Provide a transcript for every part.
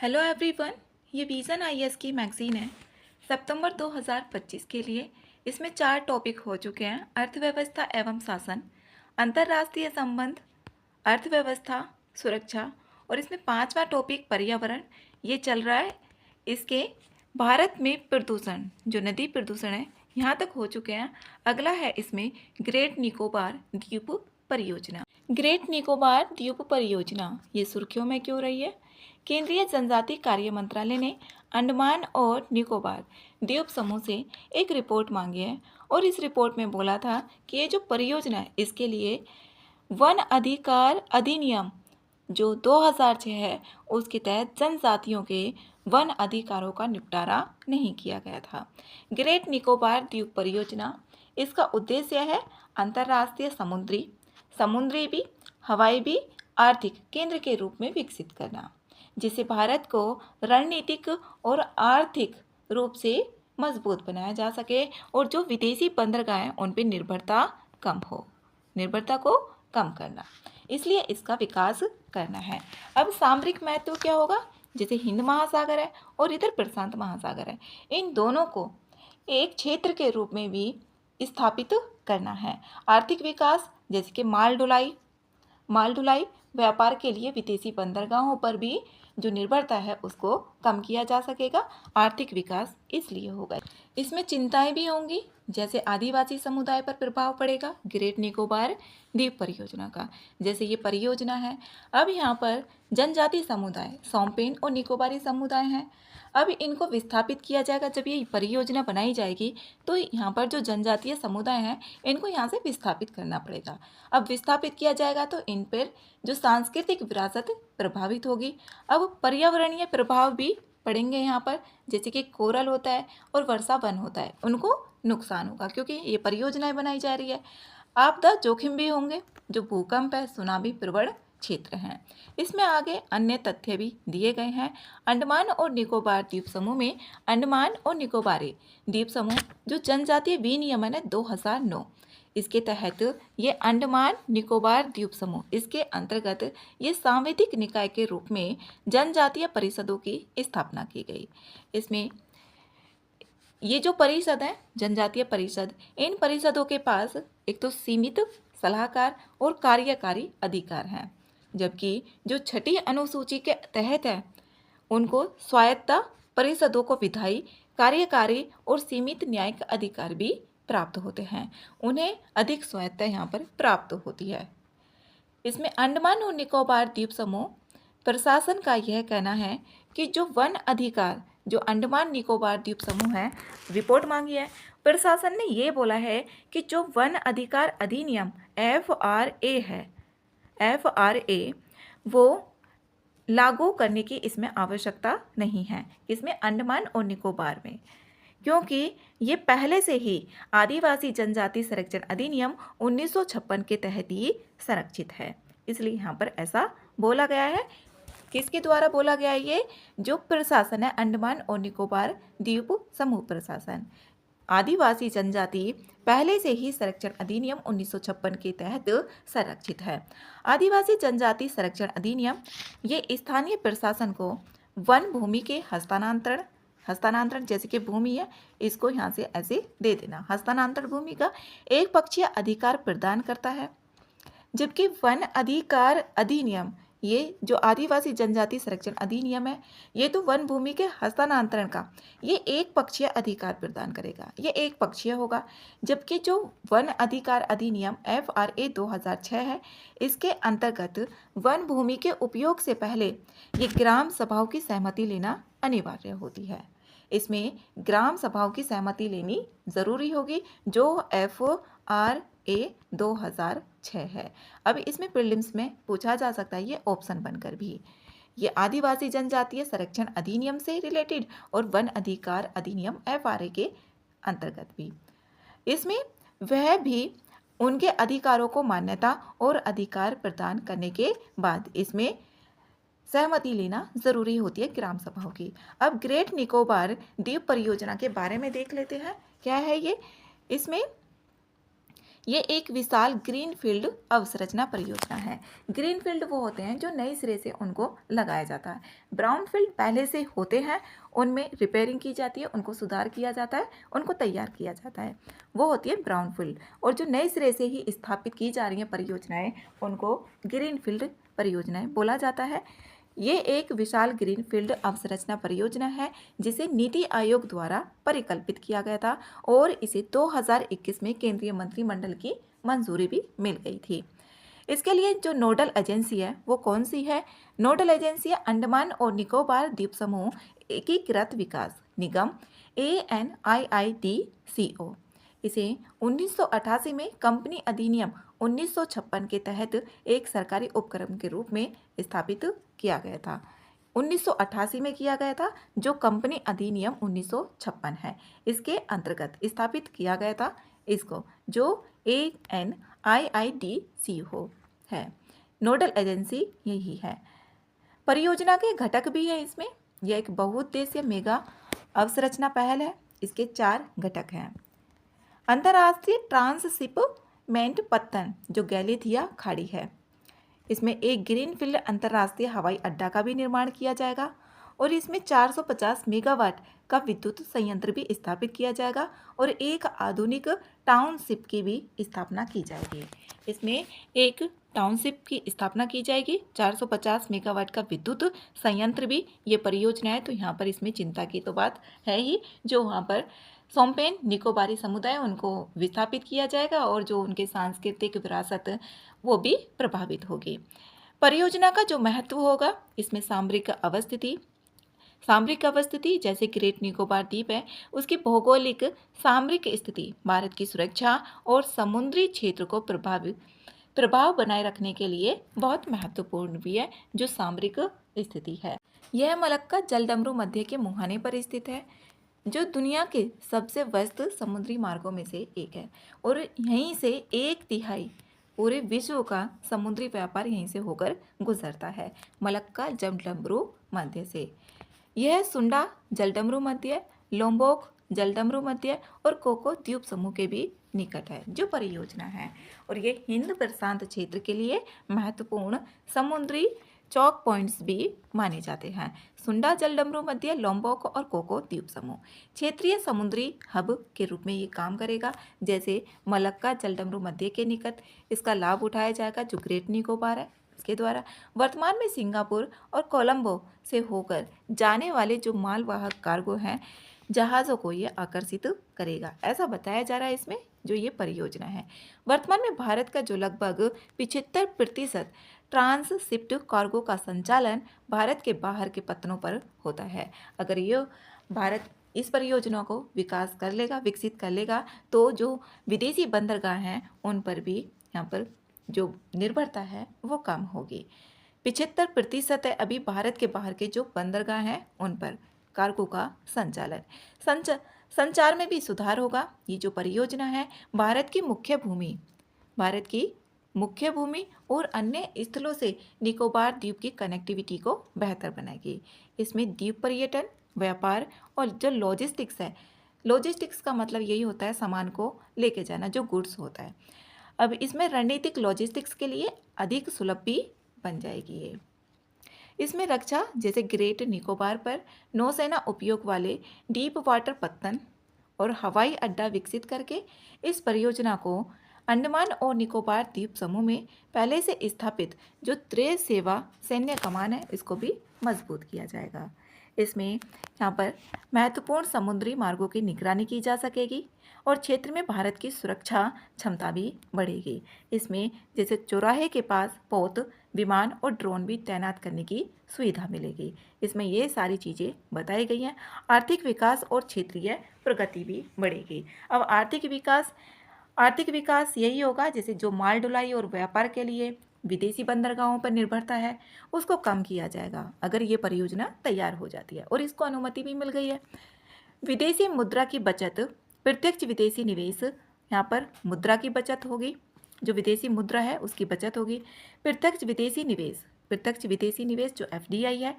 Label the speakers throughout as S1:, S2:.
S1: Hello everyone, ये vision IAS की magazine है सितंबर 2025 के लिए। इसमें 4 टॉपिक हो चुके हैं: अर्थव्यवस्था एवं शासन, अंतर्राष्ट्रीय संबंध, अर्थव्यवस्था, सुरक्षा, और इसमें 5वां टॉपिक पर्यावरण ये चल रहा है। इसके भारत में प्रदूषण, जो नदी प्रदूषण है, यहाँ तक हो चुके हैं। अगला है इसमें ग्रेट निकोबार द्वीप परियोजना। ग्रेट निकोबार द्वीप परियोजना ये सुर्खियों में क्यों रही है? केंद्रीय जनजातीय कार्य मंत्रालय ने अंडमान और निकोबार द्वीप समूह से एक रिपोर्ट मांगी है और इस रिपोर्ट में बोला था कि ये जो परियोजना है इसके लिए वन अधिकार अधिनियम जो 2006 है उसके तहत जनजातियों के वन अधिकारों का निपटारा नहीं किया गया था। ग्रेट निकोबार द्वीप परियोजना, इसका उद्देश्य है अंतर्राष्ट्रीय समुद्री भी, हवाई भी आर्थिक केंद्र के रूप में विकसित करना, जिसे भारत को रणनीतिक और आर्थिक रूप से मजबूत बनाया जा सके और जो विदेशी बंदरगाह हैं उन पर निर्भरता को कम करना, इसलिए इसका विकास करना है। अब सामरिक महत्व क्या होगा? जैसे हिंद महासागर है और इधर प्रशांत महासागर है, इन दोनों को एक क्षेत्र के रूप में भी स्थापित करना है। आर्थिक विकास, जैसे कि माल ढुलाई व्यापार के लिए विदेशी बंदरगाहों पर भी जो निर्भरता है उसको कम किया जा सकेगा। आर्थिक विकास इसलिए होगा। इसमें चिंताएं भी होंगी, जैसे आदिवासी समुदाय पर प्रभाव पड़ेगा ग्रेट निकोबार द्वीप परियोजना का। जैसे ये परियोजना है, अब यहाँ पर जनजातीय समुदाय सोम्पेन और निकोबारी समुदाय हैं। अब इनको विस्थापित किया जाएगा। जब ये परियोजना बनाई जाएगी तो यहाँ पर जो जनजातीय समुदाय हैं इनको यहाँ से विस्थापित करना पड़ेगा। अब विस्थापित किया जाएगा तो इन पर जो सांस्कृतिक विरासत प्रभावित होगी। अब पर्यावरणीय प्रभाव भी पड़ेंगे यहाँ पर, जैसे कि कोरल होता है और वर्षा वन होता है, उनको नुकसान होगा क्योंकि ये परियोजनाएं बनाई जा रही है। आपदा जोखिम भी होंगे, जो भूकंप है, सुनामी प्रवण क्षेत्र हैं। इसमें आगे अन्य तथ्य भी दिए गए हैं। अंडमान और निकोबार द्वीप समूह में अंडमान और निकोबारी द्वीप समूह जो जनजातीय विनियमन है 2009, इसके तहत ये अंडमान निकोबार द्वीप समूह, इसके अंतर्गत ये सांविधिक निकाय के रूप में जनजातीय परिषदों की स्थापना की गई। इसमें ये जो परिषद है, जनजातीय परिषद, इन परिषदों के पास एक तो सीमित सलाहकार और कार्यकारी अधिकार हैं, जबकि जो छठी अनुसूची के तहत है उनको स्वायत्ता परिषदों को विधायी, कार्यकारी और सीमित न्यायिक अधिकार भी प्राप्त होते हैं। उन्हें अधिक स्वायत्ता यहाँ पर प्राप्त होती है। इसमें अंडमान और निकोबार द्वीप समूह प्रशासन का यह कहना है कि जो वन अधिकार जो अंडमान निकोबार द्वीप समूह है, रिपोर्ट मांगी है, प्रशासन ने ये बोला है कि जो वन अधिकार अधिनियम FRA वो लागू करने की इसमें आवश्यकता नहीं है, इसमें अंडमान और निकोबार में, क्योंकि ये पहले से ही आदिवासी जनजाति संरक्षण अधिनियम 1956 के तहत ही संरक्षित है। इसलिए यहाँ पर ऐसा बोला गया है। किसके द्वारा बोला गया है? ये जो प्रशासन है अंडमान और निकोबार द्वीप समूह प्रशासन, आदिवासी जनजाति पहले से ही संरक्षण अधिनियम 1956 के तहत संरक्षित है। आदिवासी जनजाति संरक्षण अधिनियम ये स्थानीय प्रशासन को वन भूमि के हस्तांतरण, जैसे कि भूमि है इसको यहाँ से ऐसे दे देना, हस्तांतरण भूमि का एक पक्षीय अधिकार प्रदान करता है। जबकि वन अधिकार अधिनियम, ये जो आदिवासी जनजाति संरक्षण अधिनियम है, ये तो वन भूमि के हस्तांतरण का ये एक पक्षीय अधिकार प्रदान करेगा, ये एक पक्षीय होगा। जबकि जो वन अधिकार अधिनियम FRA 2006 है, इसके अंतर्गत वन भूमि के उपयोग से पहले ये ग्राम सभाओं की सहमति लेना अनिवार्य होती है। इसमें ग्राम सभाओं की सहमति लेनी जरूरी होगी, जो FRA 2006 है। अब इसमें प्रीलिम्स में पूछा जा सकता है, ये ऑप्शन बनकर भी, ये आदिवासी जनजातीय संरक्षण अधिनियम से रिलेटेड और वन अधिकार अधिनियम FRA के अंतर्गत भी, इसमें वह भी उनके अधिकारों को मान्यता और अधिकार प्रदान करने के बाद इसमें सहमति लेना जरूरी होती है ग्राम सभाओं की। अब ग्रेट निकोबार द्वीप परियोजना के बारे में देख लेते हैं, क्या है ये। इसमें ये एक विशाल ग्रीनफील्ड अवसंरचना परियोजना है। ग्रीनफील्ड वो होते हैं जो नए सिरे से उनको लगाया जाता है। ब्राउनफील्ड पहले से होते हैं, उनमें रिपेयरिंग की जाती है, उनको सुधार किया जाता है, उनको तैयार किया जाता है, वो होती है ब्राउनफील्ड। और जो नए सिरे से ही स्थापित की जा रही हैं परियोजनाएं, उनको ग्रीनफील्ड परियोजनाएं बोला जाता है। ये एक विशाल ग्रीनफील्ड अवसंरचना परियोजना है जिसे नीति आयोग द्वारा परिकल्पित किया गया था और इसे 2021 में केंद्रीय मंत्रिमंडल की मंजूरी भी मिल गई थी। इसके लिए जो नोडल एजेंसी है वो कौन सी है? नोडल एजेंसी है अंडमान और निकोबार द्वीप समूह एकीकृत विकास निगम ANIIDCO। इसे 1988 में कंपनी अधिनियम 1956 के तहत एक सरकारी उपक्रम के रूप में स्थापित किया गया था। 1988 में किया गया था, जो कंपनी अधिनियम 1956 है, इसके अंतर्गत स्थापित किया गया था इसको, जो ANIIDCO है। नोडल एजेंसी यही है। परियोजना के घटक भी है इसमें। यह एक बहुउद्देशीय मेगा अवसंरचना पहल है। इसके 4 घटक हैं। अंतर्राष्ट्रीय ट्रांसशिपमेंट पत्तन जो गैलिथिया खाड़ी है, इसमें एक ग्रीनफील्ड अंतर्राष्ट्रीय हवाई अड्डा का भी निर्माण किया जाएगा और इसमें 450 मेगावाट का विद्युत संयंत्र भी स्थापित किया जाएगा और एक आधुनिक टाउनशिप की भी स्थापना की जाएगी। इसमें एक टाउनशिप की स्थापना की जाएगी, 450 मेगावाट का विद्युत संयंत्र भी ये परियोजना है। तो यहाँ पर इसमें चिंता की तो बात है ही। जो वहाँ पर सोम्पेन निकोबारी समुदाय उनको विस्थापित किया जाएगा और जो उनके सांस्कृतिक विरासत वो भी प्रभावित होगी। परियोजना का जो महत्व होगा, इसमें सामरिक अवस्थिति जैसे ग्रेट निकोबार द्वीप है, उसकी भौगोलिक सामरिक स्थिति भारत की सुरक्षा और समुद्री क्षेत्र को प्रभाव बनाए रखने के लिए बहुत महत्वपूर्ण भी है। जो सामरिक स्थिति है, यह मलक्का जलडमरू मध्य के मुहाने पर स्थित है, जो दुनिया के सबसे व्यस्त समुद्री मार्गों में से एक है और यहीं से 1/3 पूरे विश्व का समुद्री व्यापार यहीं से होकर गुजरता है, मलक्का जलडमरू मध्य से। यह सुंडा जलडमरू मध्य, लोम्बोक जलडमरू मध्य और कोको द्वीप समूह के भी निकट है जो परियोजना है। और ये हिंद प्रशांत क्षेत्र के लिए महत्वपूर्ण समुद्री चौक पॉइंट्स भी माने जाते हैं। सुंडा जलडमरू मध्य, लोम्बोक और कोको द्वीप समूह क्षेत्रीय समुद्री हब के रूप में ये काम करेगा। जैसे मलक्का जलडमरू मध्य के निकट इसका लाभ उठाया जाएगा जो ग्रेट निकोबार है इसके द्वारा। वर्तमान में सिंगापुर और कोलंबो से होकर जाने वाले जो मालवाहक कार्गो हैं, जहाज़ों को ये आकर्षित करेगा, ऐसा बताया जा रहा है इसमें जो ये परियोजना है। वर्तमान में भारत का जो लगभग 75% ट्रांसशिप्ड कार्गो का संचालन भारत के बाहर के पत्तनों पर होता है। अगर ये भारत इस परियोजना को विकसित कर लेगा तो जो विदेशी बंदरगाह हैं उन पर भी यहाँ पर जो निर्भरता है वो कम होगी। 75% है अभी भारत के बाहर के जो बंदरगाह हैं उन पर कार्गो का संचार में भी सुधार होगा। ये जो परियोजना है भारत की मुख्य भूमि और अन्य स्थलों से निकोबार द्वीप की कनेक्टिविटी को बेहतर बनाएगी। इसमें द्वीप पर्यटन, व्यापार और जो लॉजिस्टिक्स है, लॉजिस्टिक्स का मतलब यही होता है सामान को लेके जाना, जो गुड्स होता है। अब इसमें रणनीतिक लॉजिस्टिक्स के लिए अधिक सुलभ भी बन जाएगी ये। इसमें रक्षा जैसे ग्रेट निकोबार पर नौसेना उपयोग वाले डीप वाटर पत्तन और हवाई अड्डा विकसित करके इस परियोजना को अंडमान और निकोबार द्वीप समूह में पहले से स्थापित जो त्रिसेवा सेवा सैन्य कमान है इसको भी मजबूत किया जाएगा। इसमें यहाँ पर महत्वपूर्ण समुद्री मार्गों की निगरानी की जा सकेगी और क्षेत्र में भारत की सुरक्षा क्षमता भी बढ़ेगी। इसमें जैसे चौराहे के पास पोत, विमान और ड्रोन भी तैनात करने की सुविधा मिलेगी। इसमें ये सारी चीज़ें बताई गई हैं। आर्थिक विकास और क्षेत्रीय प्रगति भी बढ़ेगी। अब आर्थिक विकास यही होगा जैसे जो माल ढुलाई और व्यापार के लिए विदेशी बंदरगाहों पर निर्भरता है उसको कम किया जाएगा अगर ये परियोजना तैयार हो जाती है और इसको अनुमति भी मिल गई है। विदेशी मुद्रा की बचत, प्रत्यक्ष विदेशी निवेश, यहाँ पर मुद्रा की बचत होगी, जो विदेशी मुद्रा है उसकी बचत होगी। प्रत्यक्ष विदेशी निवेश जो FDI है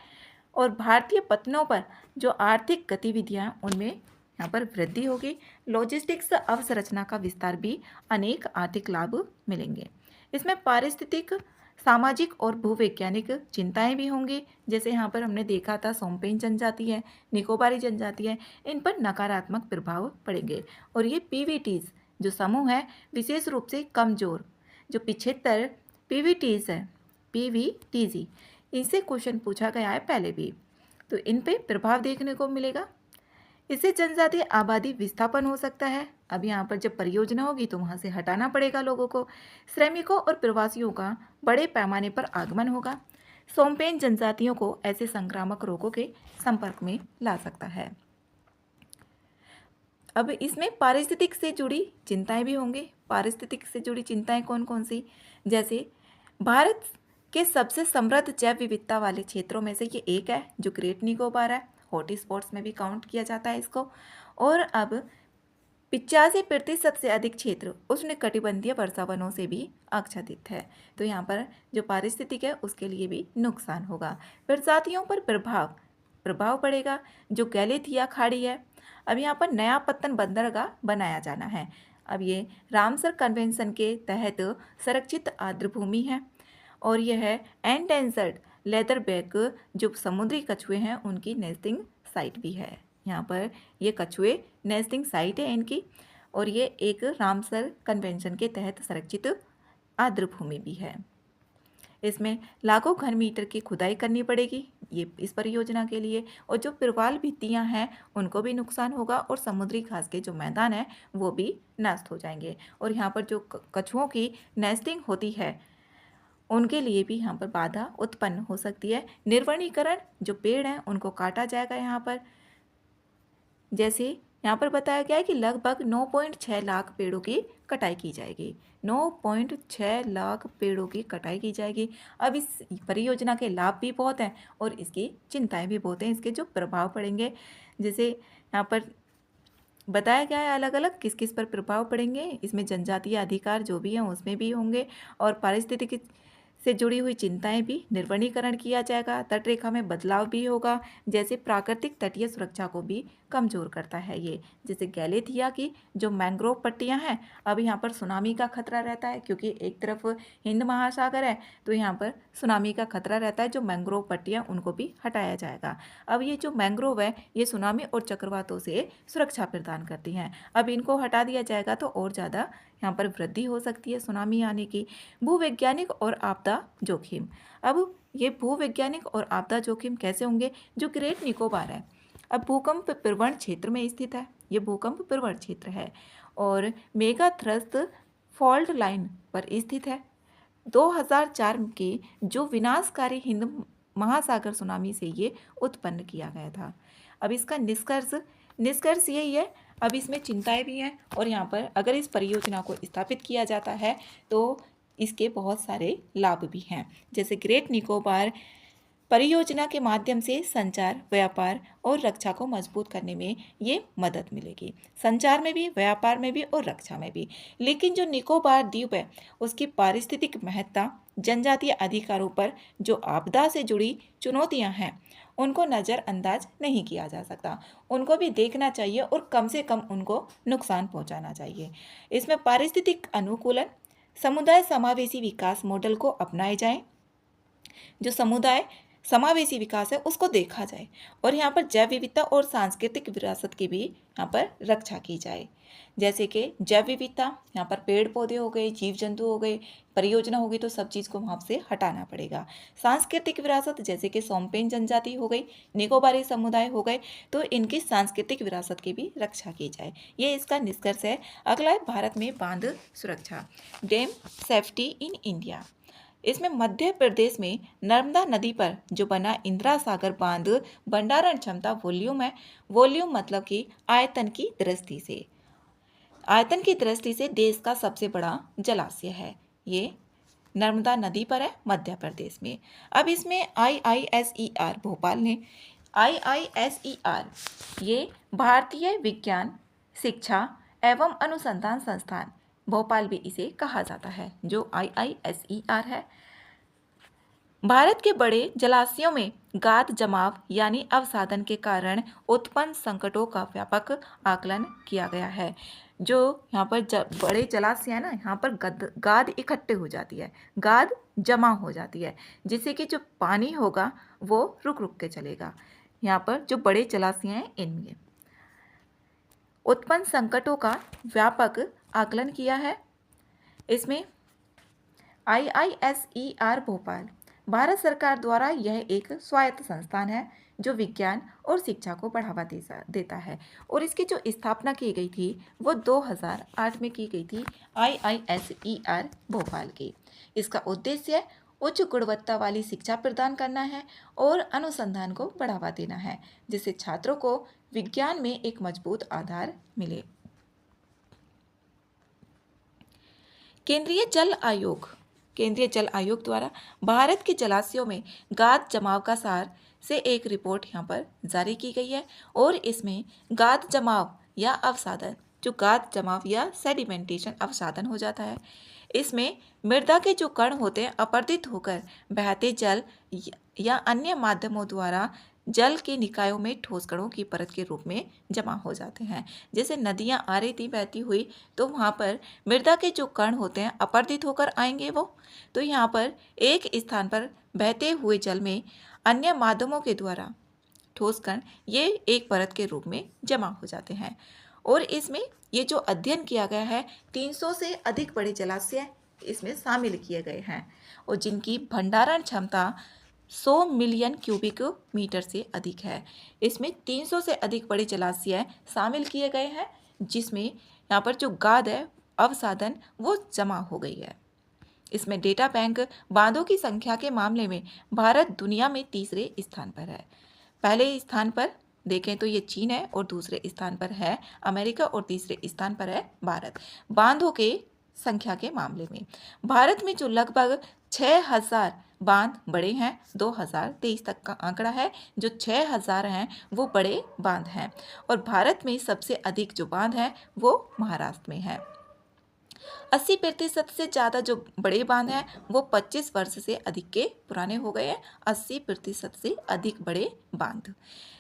S1: और भारतीय पत्तनों पर जो आर्थिक गतिविधियाँ उनमें यहाँ पर वृद्धि होगी। लॉजिस्टिक्स अवसंरचना का विस्तार भी अनेक आर्थिक लाभ मिलेंगे। इसमें पारिस्थितिक, सामाजिक और भूवैज्ञानिक चिंताएं भी होंगी। जैसे यहाँ पर हमने देखा था सोम्पेन जनजाति है, निकोबारी जनजाति है, इन पर नकारात्मक प्रभाव पड़ेंगे। और ये पीवीटीज जो समूह है, विशेष रूप से कमजोर जो 75 पीवीटीज है, पीवीटीजी, इनसे क्वेश्चन पूछा गया है पहले भी, तो इन पे प्रभाव देखने को मिलेगा। इससे जनजातीय आबादी विस्थापन हो सकता है। अब यहाँ पर जब परियोजना होगी तो वहाँ से हटाना पड़ेगा लोगों को। श्रमिकों और प्रवासियों का बड़े पैमाने पर आगमन होगा। सोम्पेन जनजातियों को ऐसे संक्रामक रोगों के संपर्क में ला सकता है। अब इसमें पारिस्थितिक से जुड़ी चिंताएं भी होंगी। पारिस्थितिक से जुड़ी चिंताएं कौन कौन सी? जैसे भारत के सबसे समृद्ध जैव विविधता वाले क्षेत्रों में से ये एक है, जो ग्रेट निकोबार है। हॉट स्पॉट्स में भी काउंट किया जाता है इसको। और अब 85% से अधिक क्षेत्र उष्णकटिबंधीय वर्षावनों से भी आच्छादित है। तो यहाँ पर जो पारिस्थितिक है उसके लिए भी नुकसान होगा। प्रजातियों पर प्रभाव पड़ेगा। जो गैलेथिया खाड़ी है, अब यहाँ पर नया पत्तन बंदरगाह बनाया जाना है। अब ये रामसर कन्वेंशन के तहत संरक्षित आर्द्रभूमि है और यह है एंडेंजर्ड लेदरबैक जो समुद्री कछुए हैं उनकी नेस्टिंग साइट भी है। यहाँ पर ये कछुए नेस्टिंग साइट है इनकी, और ये एक रामसर कन्वेंशन के तहत संरक्षित आर्द्रभूमि भी है। इसमें लाखों घन मीटर की खुदाई करनी पड़ेगी ये इस परियोजना के लिए, और जो प्रवाल भित्तियाँ हैं उनको भी नुकसान होगा, और समुद्री घास के जो मैदान है वो भी नष्ट हो जाएंगे। और यहाँ पर जो कछुओं की नेस्टिंग होती है उनके लिए भी यहाँ पर बाधा उत्पन्न हो सकती है। निर्वनीकरण, जो पेड़ हैं उनको काटा जाएगा यहाँ पर। जैसे यहाँ पर बताया गया है कि लगभग 9.6 लाख पेड़ों की कटाई की जाएगी। 9.6 लाख पेड़ों की कटाई की जाएगी। अब इस परियोजना के लाभ भी बहुत हैं और इसकी चिंताएं भी बहुत हैं, इसके जो प्रभाव पड़ेंगे। जैसे यहाँ पर बताया गया है अलग अलग किस किस पर प्रभाव पड़ेंगे। इसमें जनजातीय अधिकार जो भी हैं उसमें भी होंगे, और पारिस्थितिक से जुड़ी हुई चिंताएं भी। निर्वनीकरण किया जाएगा, तटरेखा में बदलाव भी होगा, जैसे प्राकृतिक तटीय सुरक्षा को भी कमजोर करता है ये। जैसे गैलेथिया की जो मैंग्रोव पट्टियां हैं, अब यहाँ पर सुनामी का खतरा रहता है, क्योंकि एक तरफ हिंद महासागर है तो यहाँ पर सुनामी का खतरा रहता है। जो मैंग्रोव पट्टियां उनको भी हटाया जाएगा। अब ये जो मैंग्रोव है ये सुनामी और चक्रवातों से सुरक्षा प्रदान करती हैं। अब इनको हटा दिया जाएगा तो और ज़्यादा यहाँ पर वृद्धि हो सकती है सुनामी आने की। भूवैज्ञानिक और आपदा जोखिम, अब ये भूवैज्ञानिक और आपदा जोखिम कैसे होंगे? जो ग्रेट निकोबार है अब भूकंप प्रवण क्षेत्र में स्थित है, ये भूकंप प्रवण क्षेत्र है और मेगा थ्रस्ट फॉल्ट लाइन पर स्थित है। 2004 की जो विनाशकारी हिंद महासागर सुनामी से ये उत्पन्न किया गया था। अब इसका निष्कर्ष यही है। अब इसमें चिंताएं भी हैं, और यहाँ पर अगर इस परियोजना को स्थापित किया जाता है तो इसके बहुत सारे लाभ भी हैं। जैसे ग्रेट निकोबार परियोजना के माध्यम से संचार, व्यापार और रक्षा को मजबूत करने में ये मदद मिलेगी। संचार में भी, व्यापार में भी और रक्षा में भी। लेकिन जो निकोबार द्वीप है उसकी पारिस्थितिक महत्ता, जनजातीय अधिकारों पर जो आपदा से जुड़ी चुनौतियां हैं उनको नज़रअंदाज नहीं किया जा सकता। उनको भी देखना चाहिए और कम से कम उनको नुकसान पहुंचाना चाहिए। इसमें पारिस्थितिक अनुकूलन, समुदाय समावेशी विकास मॉडल को अपनाए जाएं। जो समुदाय समावेशी विकास है उसको देखा जाए, और यहाँ पर जैव विविधता और सांस्कृतिक विरासत की भी यहाँ पर रक्षा की जाए। जैसे कि जैव विविधता, यहाँ पर पेड़ पौधे हो गए, जीव जंतु हो गए, परियोजना होगी तो सब चीज़ को वहाँ से हटाना पड़ेगा। सांस्कृतिक विरासत, जैसे कि सोम्पेन जनजाति हो गई, निकोबारी समुदाय हो गए, तो इनकी सांस्कृतिक विरासत की भी रक्षा की जाए। ये इसका निष्कर्ष है। अगला है भारत में बांध सुरक्षा, डैम सेफ्टी इन इंडिया। इसमें मध्य प्रदेश में नर्मदा नदी पर जो बना इंदिरा सागर बांध भंडारण क्षमता वॉल्यूम है। वॉल्यूम मतलब कि आयतन की दृष्टि से देश का सबसे बड़ा जलाशय है। ये नर्मदा नदी पर है मध्य प्रदेश में। अब इसमें IISER भोपाल ने, IISER ये भारतीय विज्ञान शिक्षा एवं अनुसंधान संस्थान भोपाल भी इसे कहा जाता है। जो IISER है भारत के बड़े जलाशयों में गाद जमाव यानी अवसादन के कारण उत्पन्न संकटों का व्यापक आकलन किया गया है। जो यहाँ पर बड़े जलाशय है ना, यहाँ पर गाद इकट्ठे हो जाती है, गाद जमा हो जाती है, जिससे कि जो पानी होगा वो रुक रुक के चलेगा। यहाँ पर जो बड़े जलाशय हैं इनमें उत्पन्न संकटों का व्यापक आकलन किया है। इसमें IISER भोपाल भारत सरकार द्वारा यह एक स्वायत्त संस्थान है जो विज्ञान और शिक्षा को बढ़ावा देता है, और इसकी जो स्थापना की गई थी वो 2008 में की गई थी IISER भोपाल की। इसका उद्देश्य उच्च गुणवत्ता वाली शिक्षा प्रदान करना है और अनुसंधान को बढ़ावा देना है, जिससे छात्रों को विज्ञान में एक मजबूत आधार मिले। केंद्रीय जल आयोग द्वारा भारत के जलाशयों में गाद जमाव का सार से एक रिपोर्ट यहाँ पर जारी की गई है, और इसमें गाद जमाव या अवसादन, जो गाद जमाव या सेडिमेंटेशन अवसादन हो जाता है, इसमें मृदा के जो कण होते हैं अपरदित होकर बहते जल या अन्य माध्यमों द्वारा जल के निकायों में ठोस कणों की परत के रूप में जमा हो जाते हैं। जैसे नदियां आ रही थी बहती हुई, तो वहाँ पर मृदा के जो कण होते हैं अपरदित होकर आएंगे वो, तो यहाँ पर एक स्थान पर बहते हुए जल में अन्य माध्यमों के द्वारा ठोस कण ये एक परत के रूप में जमा हो जाते हैं। और इसमें ये जो अध्ययन किया गया है 300 से अधिक बड़े जलाशय इसमें शामिल किए गए हैं, और जिनकी भंडारण क्षमता 100 मिलियन क्यूबिक मीटर से अधिक है। इसमें 300 से अधिक बड़े जलाशय शामिल किए गए हैं, जिसमें यहाँ पर जो गाद है अवसादन वो जमा हो गई है। इसमें डेटा बैंक बांधों की संख्या के मामले में भारत दुनिया में तीसरे स्थान पर है। पहले स्थान पर देखें तो ये चीन है, और दूसरे स्थान पर है अमेरिका, और तीसरे स्थान पर है भारत। बांधों के संख्या के मामले में भारत में जो लगभग 6000 बांध बड़े हैं, 2023 तक का आंकड़ा है, जो 6000 हैं वो बड़े बांध हैं, और भारत में सबसे अधिक जो बांध हैं वो महाराष्ट्र में है। 80% से ज़्यादा जो बड़े बांध हैं वो 25 वर्ष से अधिक के पुराने हो गए हैं। 80% से अधिक बड़े बांध।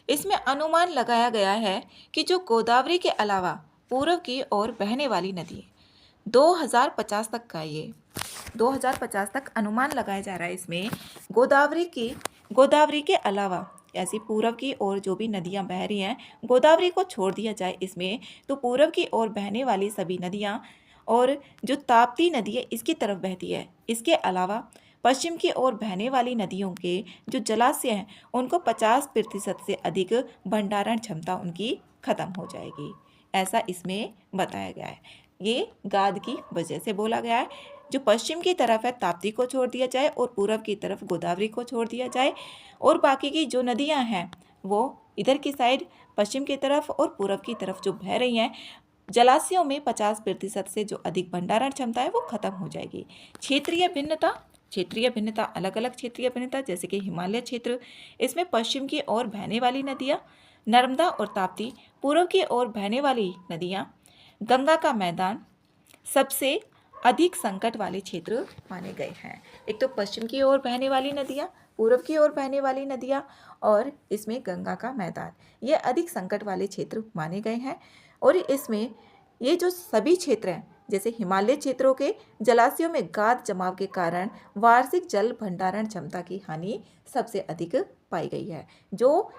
S1: इसमें अनुमान लगाया गया है कि जो गोदावरी के अलावा पूर्व की ओर बहने वाली नदी 2050 तक का, ये 2050 तक अनुमान लगाया जा रहा है। इसमें गोदावरी के अलावा ऐसी पूर्व की ओर जो भी नदियां बह रही हैं, गोदावरी को छोड़ दिया जाए इसमें, तो पूर्व की ओर बहने वाली सभी नदियां और जो ताप्ती नदी है इसकी तरफ बहती है। इसके अलावा पश्चिम की ओर बहने वाली नदियों के जो जलाशय हैं उनको 50% से अधिक भंडारण क्षमता उनकी खत्म हो जाएगी, ऐसा इसमें बताया गया है। ये गाद की वजह से बोला गया है। जो पश्चिम की तरफ है ताप्ती को छोड़ दिया जाए, और पूर्व की तरफ गोदावरी को छोड़ दिया जाए, और बाकी की जो नदियां हैं वो इधर की साइड पश्चिम की तरफ और पूर्व की तरफ जो बह रही हैं, जलाशयों में 50% से जो अधिक भंडारण क्षमता है वो खत्म हो जाएगी। क्षेत्रीय भिन्नता अलग अलग क्षेत्रीय भिन्नता, जैसे कि हिमालय क्षेत्र, इसमें पश्चिम की ओर बहने वाली नदियाँ नर्मदा और ताप्ती, पूर्व की ओर बहने वाली नदियाँ गंगा का मैदान सबसे अधिक संकट वाले क्षेत्र माने गए हैं। एक तो पश्चिम की ओर बहने वाली नदियाँ, पूर्व की ओर बहने वाली नदियाँ, और इसमें गंगा का मैदान, ये अधिक संकट वाले क्षेत्र माने गए हैं। और इसमें ये जो सभी क्षेत्र हैं, जैसे हिमालय क्षेत्रों के जलाशयों में गाद जमाव के कारण वार्षिक जल भंडारण क्षमता की हानि सबसे अधिक पाई गई है। जो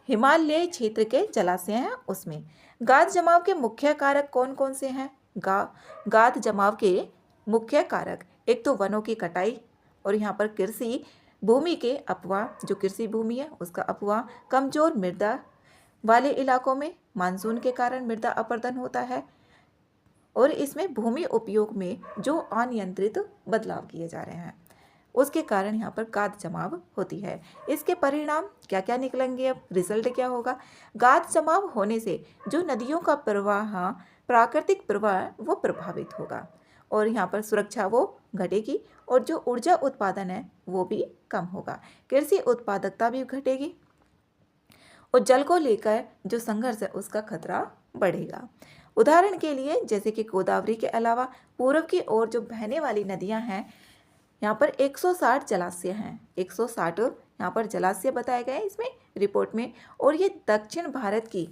S1: हिमालय क्षेत्र के जलाशय हैं उसमें गाद जमाव के मुख्य कारक कौन कौन से हैं? गाद जमाव के मुख्य कारक एक तो वनों की कटाई, और यहाँ पर कृषि भूमि के अपवाह, जो कृषि भूमि है उसका अपवाह, कमजोर मृदा वाले इलाकों में मानसून के कारण मृदा अपरदन होता है, और इसमें भूमि उपयोग में जो अनियंत्रित बदलाव किए जा रहे हैं उसके कारण यहाँ पर गाद जमाव होती है। इसके परिणाम क्या क्या निकलेंगे, अब रिजल्ट क्या होगा? गाद जमाव होने से जो नदियों का प्रवाह, प्राकृतिक प्रवाह वो प्रभावित होगा, और यहाँ पर सुरक्षा वो घटेगी, और जो ऊर्जा उत्पादन है वो भी कम होगा, कृषि उत्पादकता भी घटेगी, और जल को लेकर जो संघर्ष है उसका खतरा बढ़ेगा। उदाहरण के लिए जैसे कि गोदावरी के अलावा पूर्व की ओर जो बहने वाली नदियां हैं यहाँ पर 160 जलाशय हैं, 160 यहाँ पर जलाशय बताए गए हैं इसमें रिपोर्ट में। और ये दक्षिण भारत की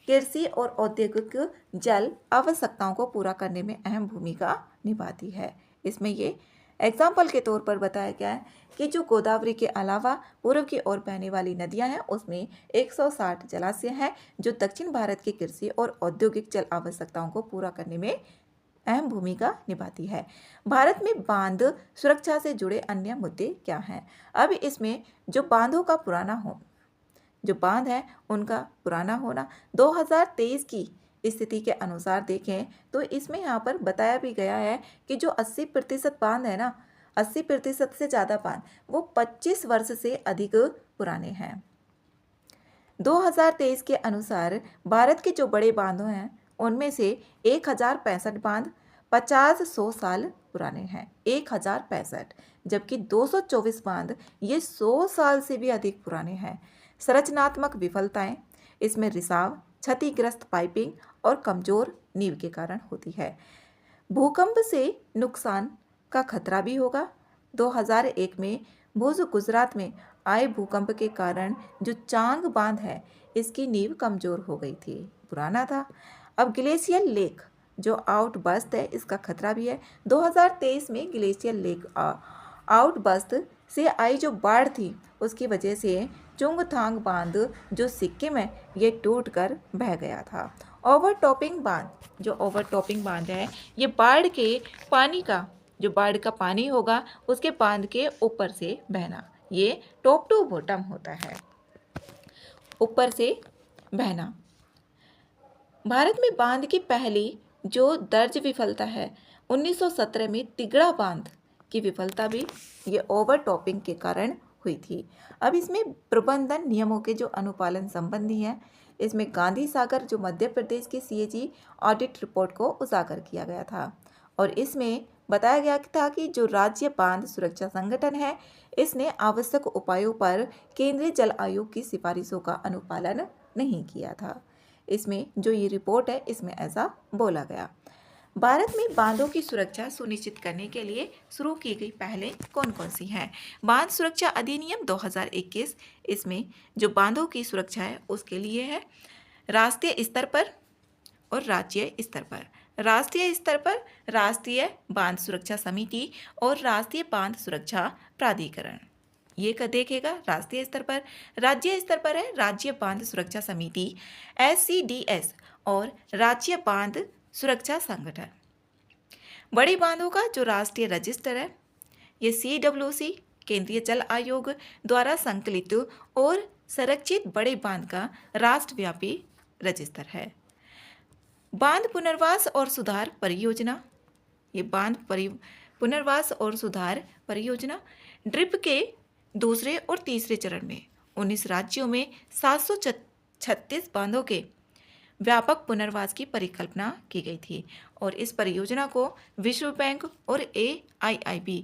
S1: कृषि और औद्योगिक जल आवश्यकताओं को पूरा करने में अहम भूमिका निभाती है। इसमें ये एग्जाम्पल के तौर पर बताया गया है कि जो गोदावरी के अलावा पूर्व की ओर बहने वाली नदियां हैं उसमें 160 जलाशय हैं जो दक्षिण भारत की कृषि और औद्योगिक जल आवश्यकताओं को पूरा करने में अहम भूमिका निभाती है। भारत में बांध सुरक्षा से जुड़े अन्य मुद्दे क्या हैं? अब इसमें जो बांधों का पुराना हो, जो बांध है उनका पुराना होना 2023 की स्थिति के अनुसार देखें तो इसमें यहाँ पर बताया भी गया है कि जो 80% बांध है ना, 80% से ज़्यादा बांध वो 25 वर्ष से अधिक पुराने हैं। 2023 के अनुसार भारत के जो बड़े बांधों हैं उनमें से 1065 बांध 50-100 साल पुराने हैं, 1065, जबकि 224 बांध ये 100 साल से भी अधिक पुराने हैं। संरचनात्मक विफलताएं इसमें रिसाव, क्षतिग्रस्त पाइपिंग और कमजोर नींव के कारण होती है। भूकंप से नुकसान का खतरा भी होगा। 2001 में भुज गुजरात में आए भूकंप के कारण जो चांग बांध है इसकी नींव कमजोर हो गई थी, पुराना था। अब ग्लेशियर लेक जो आउटबर्स्ट है इसका खतरा भी है। 2023 में ग्लेशियर लेक आउटबर्स्ट से आई जो बाढ़ थी उसकी वजह से चुंगथांग बांध जो सिक्किम है ये टूटकर बह गया था। ओवरटॉपिंग बांध, जो ओवरटॉपिंग बांध है ये बाढ़ के पानी का, जो बाढ़ का पानी होगा उसके बांध के ऊपर से बहना, ये टॉप टू बॉटम होता है, ऊपर से बहना। भारत में बांध की पहली जो दर्ज विफलता है 1917 में तिगड़ा बांध की विफलता भी ये ओवरटॉपिंग के कारण हुई थी। अब इसमें प्रबंधन नियमों के जो अनुपालन संबंधी है इसमें गांधी सागर जो मध्य प्रदेश के सीएजी ऑडिट रिपोर्ट को उजागर किया गया था और इसमें बताया गया था कि जो राज्य बांध सुरक्षा संगठन है इसने आवश्यक उपायों पर केंद्रीय जल आयोग की सिफारिशों का अनुपालन नहीं किया था। इसमें जो ये रिपोर्ट है इसमें ऐसा बोला गया। भारत में बांधों की सुरक्षा सुनिश्चित करने के लिए शुरू की गई पहले कौन कौन सी हैं? बांध सुरक्षा अधिनियम 2021, इसमें जो बांधों की सुरक्षा है उसके लिए है राष्ट्रीय स्तर पर और राज्य स्तर पर। राष्ट्रीय स्तर पर राष्ट्रीय बांध सुरक्षा समिति और राष्ट्रीय बांध सुरक्षा प्राधिकरण, ये देखेगा राष्ट्रीय स्तर पर। राज्य स्तर पर है राज्य बांध सुरक्षा समिति SCDS और राज्य बांध सुरक्षा संगठन। बड़े बांधों का जो राष्ट्रीय रजिस्टर है ये CWC केंद्रीय जल आयोग द्वारा संकलित और संरक्षित बड़े बांध का राष्ट्रव्यापी रजिस्टर है। बांध पुनर्वास और सुधार परियोजना, ये बांध पुनर्वास और सुधार परियोजना ड्रिप के दूसरे और तीसरे चरण में 19 राज्यों में 736 बांधों के व्यापक पुनर्वास की परिकल्पना की गई थी और इस परियोजना को विश्व बैंक और AIIB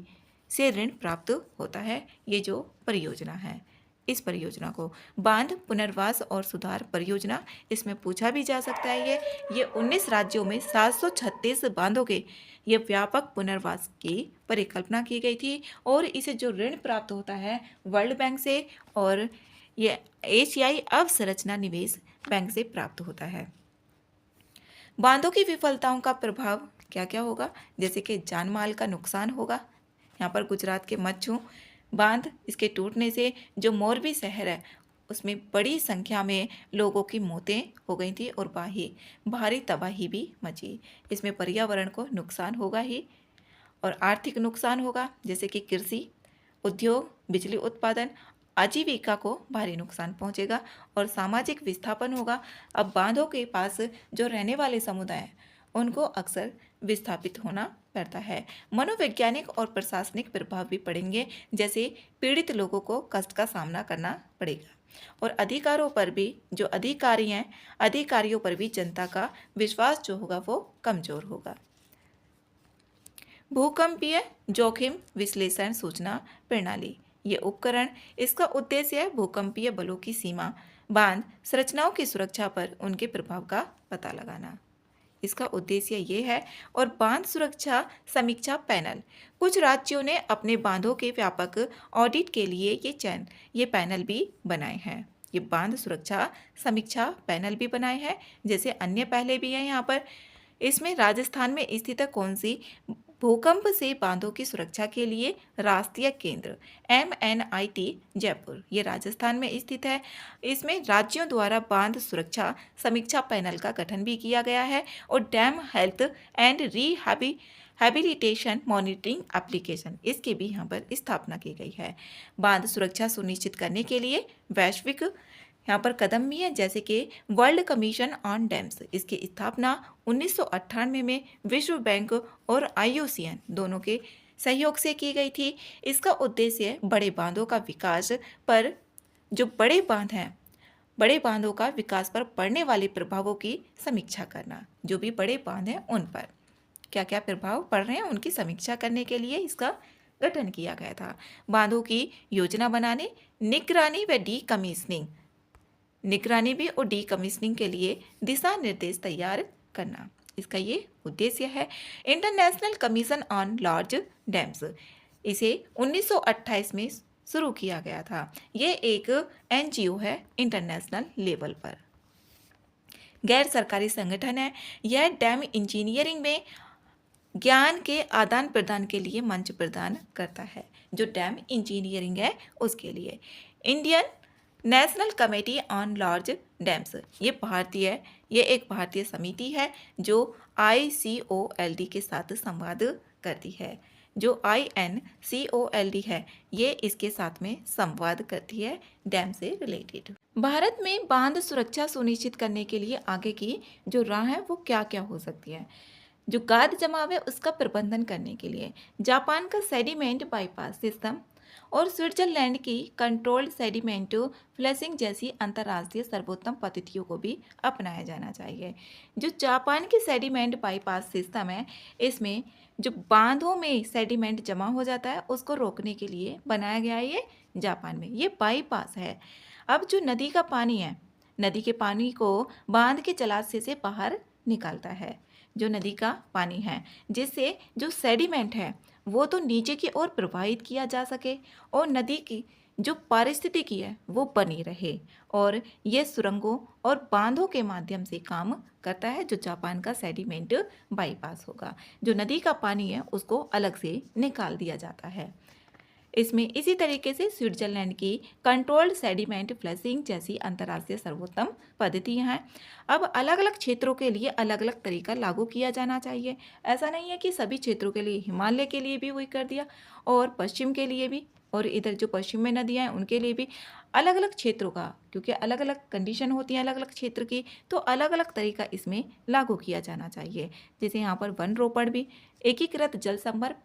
S1: से ऋण प्राप्त होता है। ये जो परियोजना है इस परियोजना को बांध पुनर्वास और सुधार परियोजना, इसमें पूछा भी जा सकता है। ये 19 राज्यों में 736 बांधों के ये व्यापक पुनर्वास की परिकल्पना की गई थी और इसे जो ऋण प्राप्त होता है वर्ल्ड बैंक से और ये एशियाई अवसंरचना निवेश बैंक से प्राप्त होता है। बांधों की विफलताओं का प्रभाव क्या क्या होगा? जैसे कि जान माल का नुकसान होगा। यहाँ पर गुजरात के मच्छू बांध इसके टूटने से जो मोरबी शहर है उसमें बड़ी संख्या में लोगों की मौतें हो गई थी और भारी तबाही भी मची। इसमें पर्यावरण को नुकसान होगा ही और आर्थिक नुकसान होगा, जैसे कि कृषि उद्योग, बिजली उत्पादन, आजीविका को भारी नुकसान पहुंचेगा और सामाजिक विस्थापन होगा। अब बांधों के पास जो रहने वाले समुदाय हैं उनको अक्सर विस्थापित होना पड़ता है। मनोवैज्ञानिक और प्रशासनिक प्रभाव भी पड़ेंगे, जैसे पीड़ित लोगों को कष्ट का सामना करना पड़ेगा और अधिकारों पर भी जो अधिकारी हैं अधिकारियों पर भी जनता का विश्वास जो होगा वो कमजोर होगा। भूकंपीय जोखिम विश्लेषण सूचना प्रणाली, ये उपकरण इसका उद्देश्य है भूकंपीय बलों की सीमा, बांध संरचनाओं की सुरक्षा पर उनके प्रभाव का पता लगाना। इसका उद्देश्य ये है। और बांध सुरक्षा समीक्षा पैनल, कुछ राज्यों ने अपने बांधों के व्यापक ऑडिट के लिए ये पैनल भी बनाए हैं। ये बांध सुरक्षा समीक्षा पैनल भी बनाए हैं, जैसे अन्य पहले भी हैं यहाँ पर। इसमें राजस्थान में स्थित कौन सी भूकंप से बांधों की सुरक्षा के लिए राष्ट्रीय केंद्र MNIT जयपुर, ये राजस्थान में स्थित है। इसमें राज्यों द्वारा बांध सुरक्षा समीक्षा पैनल का गठन भी किया गया है। और dam health and rehabilitation monitoring application, इसकी भी यहाँ पर स्थापना की गई है। बांध सुरक्षा सुनिश्चित करने के लिए वैश्विक यहाँ पर कदम भी है, जैसे कि वर्ल्ड कमीशन ऑन डैम्स, इसकी स्थापना 1998 में विश्व बैंक और IUCN दोनों के सहयोग से की गई थी। इसका उद्देश्य बड़े बांधों का विकास पर, जो बड़े बांध हैं, बड़े बांधों का विकास पर पड़ने वाले प्रभावों की समीक्षा करना। जो भी बड़े बांध हैं उन पर क्या क्या प्रभाव पड़ रहे हैं उनकी समीक्षा करने के लिए इसका गठन किया गया था। बांधों की योजना बनाने, निगरानी व निगरानी भी और डीकमीशनिंग के लिए दिशा निर्देश तैयार करना, इसका ये उद्देश्य है। International commission on large dams, इसे 1928 में शुरू किया गया था। ये एक NGO है इंटरनेशनल लेवल पर, गैर सरकारी संगठन है। यह डैम इंजीनियरिंग में ज्ञान के आदान प्रदान के लिए मंच प्रदान करता है। जो डैम इंजीनियरिंग है उसके लिए Indian national committee on large dams, ये एक भारतीय समिति है जो ICOLD के साथ संवाद करती है। जो INCOLD है ये इसके साथ में संवाद करती है डैम से रिलेटेड। भारत में बांध सुरक्षा सुनिश्चित करने के लिए आगे की जो राह है वो क्या क्या हो सकती है। जो गाद जमाव है उसका प्रबंधन करने के लिए जापान का सेडिमेंट बाईपास सिस्टम और स्विट्जरलैंड की कंट्रोल्ड सेडिमेंट फ्लशिंग जैसी अंतर्राष्ट्रीय सर्वोत्तम पद्धतियों को भी अपनाया जाना चाहिए। जो जापान की सेडिमेंट बाईपास सिस्टम है, इसमें जो बांधों में सेडिमेंट जमा हो जाता है उसको रोकने के लिए बनाया गया है ये जापान में। ये बाईपास है। अब जो नदी का पानी है, नदी के पानी को बांध के जलाशय से बाहर निकालता है। जो नदी का पानी है, जिससे जो सेडिमेंट है वो तो नीचे की ओर प्रवाहित किया जा सके और नदी की जो पारिस्थितिकी है वो बनी रहे। और ये सुरंगों और बांधों के माध्यम से काम करता है। जो जापान का सेडिमेंट बाईपास होगा, जो नदी का पानी है उसको अलग से निकाल दिया जाता है। इसमें इसी तरीके से स्विट्जरलैंड की कंट्रोल्ड सेडिमेंट फ्लशिंग जैसी अंतर्राष्ट्रीय सर्वोत्तम पद्धतियाँ हैं। अब अलग अलग क्षेत्रों के लिए अलग अलग तरीका लागू किया जाना चाहिए। ऐसा नहीं है कि सभी क्षेत्रों के लिए, हिमालय के लिए भी वही कर दिया और पश्चिम के लिए भी, और इधर जो पश्चिम में नदियाँ हैं उनके लिए भी अलग अलग क्षेत्रों का, क्योंकि अलग अलग कंडीशन होती है अलग अलग क्षेत्र की, तो अलग अलग तरीका इसमें लागू किया जाना चाहिए। जैसे यहाँ पर वन रोपण भी, एकीकृत जल संभर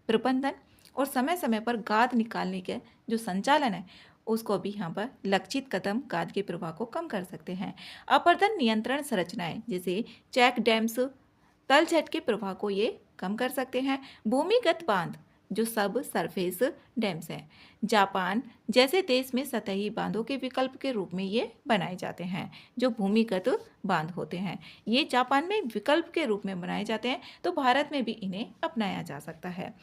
S1: प्रबंधन और समय समय पर गाद निकालने के जो संचालन है उसको भी यहाँ पर लक्षित कदम गाद के प्रवाह को कम कर सकते हैं। अपर्दन नियंत्रण संरचनाएं जैसे चेक डैम्स तलछट के प्रवाह को ये कम कर सकते हैं। भूमिगत बांध जो सब सरफेस डैम्स हैं, जापान जैसे देश में सतही बांधों के विकल्प के रूप में ये बनाए जाते हैं। जो भूमिगत बांध होते हैं ये जापान में विकल्प के रूप में बनाए जाते हैं, तो भारत में भी इन्हें अपनाया जा सकता है।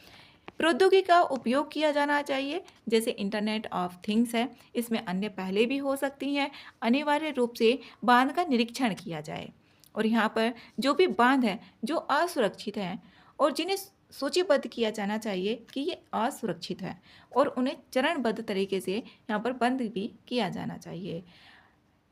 S1: प्रौद्योगिकी का उपयोग किया जाना चाहिए, जैसे इंटरनेट ऑफ थिंग्स है, इसमें अन्य पहले भी हो सकती हैं। अनिवार्य रूप से बांध का निरीक्षण किया जाए और यहाँ पर जो भी बांध है जो असुरक्षित हैं और जिन्हें सूचीबद्ध किया जाना चाहिए कि ये असुरक्षित है और उन्हें चरणबद्ध तरीके से यहाँ पर बंद भी किया जाना चाहिए।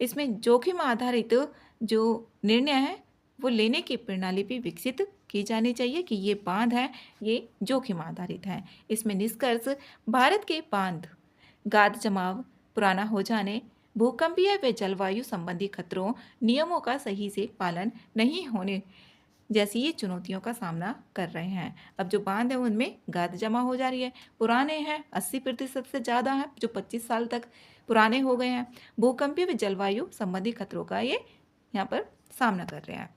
S1: इसमें जोखिम आधारित जो निर्णय है वो लेने की प्रणाली भी विकसित की जानी चाहिए कि ये बांध है ये जोखिम आधारित है। इसमें निष्कर्ष भारत के बांध गाद जमाव पुराना हो जाने, भूकंपीय व जलवायु संबंधी खतरों, नियमों का सही से पालन नहीं होने जैसी ये चुनौतियों का सामना कर रहे हैं। अब जो बांध है उनमें गाद जमा हो जा रही है, पुराने हैं 80% से ज़्यादा हैं जो 25 साल तक पुराने हो गए हैं। भूकंपीय व जलवायु संबंधी खतरों का ये यहाँ पर सामना कर रहे हैं।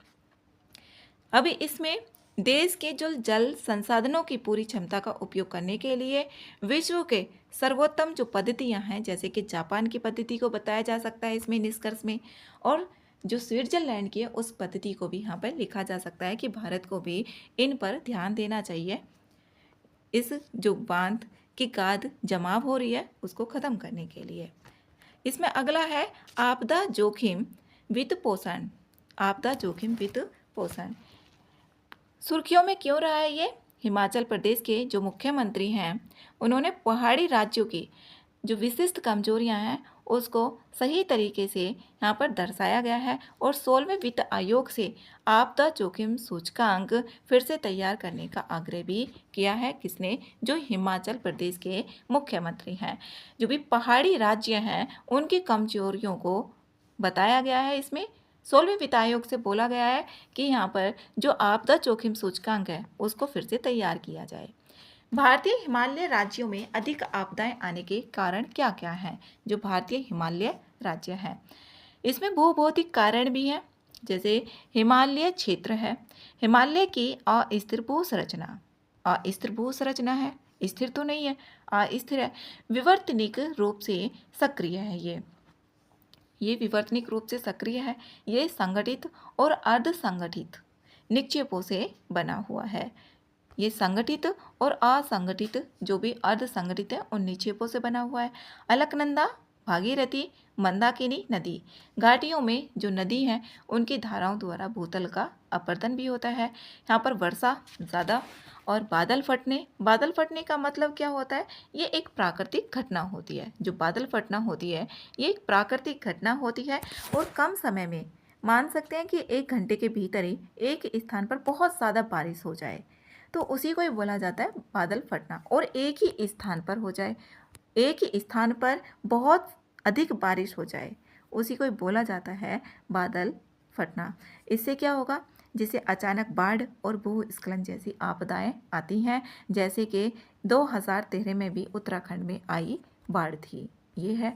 S1: अभी इसमें देश के जो जल संसाधनों की पूरी क्षमता का उपयोग करने के लिए विश्व के सर्वोत्तम जो पद्धतियां हैं, जैसे कि जापान की पद्धति को बताया जा सकता है इसमें निष्कर्ष में, और जो स्विट्जरलैंड की है उस पद्धति को भी यहाँ पर लिखा जा सकता है कि भारत को भी इन पर ध्यान देना चाहिए, इस जो बांध की गाद जमाव हो रही है उसको ख़त्म करने के लिए। इसमें अगला है आपदा जोखिम वित्त पोषण। आपदा जोखिम वित्त पोषण सुर्खियों में क्यों रहा है ये? हिमाचल प्रदेश के जो मुख्यमंत्री हैं उन्होंने पहाड़ी राज्यों की जो विशिष्ट कमजोरियां हैं उसको सही तरीके से यहाँ पर दर्शाया गया है और 16वें वित्त आयोग से आपदा जोखिम सूचकांक फिर से तैयार करने का आग्रह भी किया है। किसने? जो हिमाचल प्रदेश के मुख्यमंत्री हैं। जो भी पहाड़ी राज्य हैं उनकी कमजोरियों को बताया गया है। इसमें 16वें वित्त आयोग से बोला गया है कि यहाँ पर जो आपदा जोखिम सूचकांक है उसको फिर से तैयार किया जाए। भारतीय हिमालय राज्यों में अधिक आपदाएं आने के कारण क्या क्या हैं? जो भारतीय हिमालय राज्य हैं इसमें भूभौतिक कारण भी हैं, जैसे हिमालय क्षेत्र है, हिमालय की अस्थिर भूसंरचना, अस्थिर भूसंरचना है, स्थिर तो नहीं है, अस्थिर है, विवर्तनिक रूप से सक्रिय है। ये विवर्तनिक रूप से सक्रिय है। ये संगठित और अर्ध संगठित निक्षेपों से बना हुआ है। ये संगठित और असंगठित जो भी अर्ध संगठित है उन निक्षेपों से बना हुआ है। अलकनंदा, भागीरथी, मंदाकिनी नदी घाटियों में जो नदी हैं उनकी धाराओं द्वारा भूतल का अपरदन भी होता है। यहाँ पर वर्षा ज़्यादा और बादल फटने का मतलब क्या होता है? ये एक प्राकृतिक घटना होती है। जो बादल फटना होती है ये एक प्राकृतिक घटना होती है और कम समय में मान सकते हैं कि 1 घंटे के भीतर ही एक स्थान पर बहुत ज़्यादा बारिश हो जाए तो उसी को ही बोला जाता है बादल फटना। और एक ही स्थान पर हो जाए, एक ही स्थान पर बहुत अधिक बारिश हो जाए उसी को ही बोला जाता है बादल फटना। इससे क्या होगा? जिससे अचानक बाढ़ और भूस्खलन जैसी आपदाएं आती हैं, जैसे कि 2013 में भी उत्तराखंड में आई बाढ़ थी। ये है।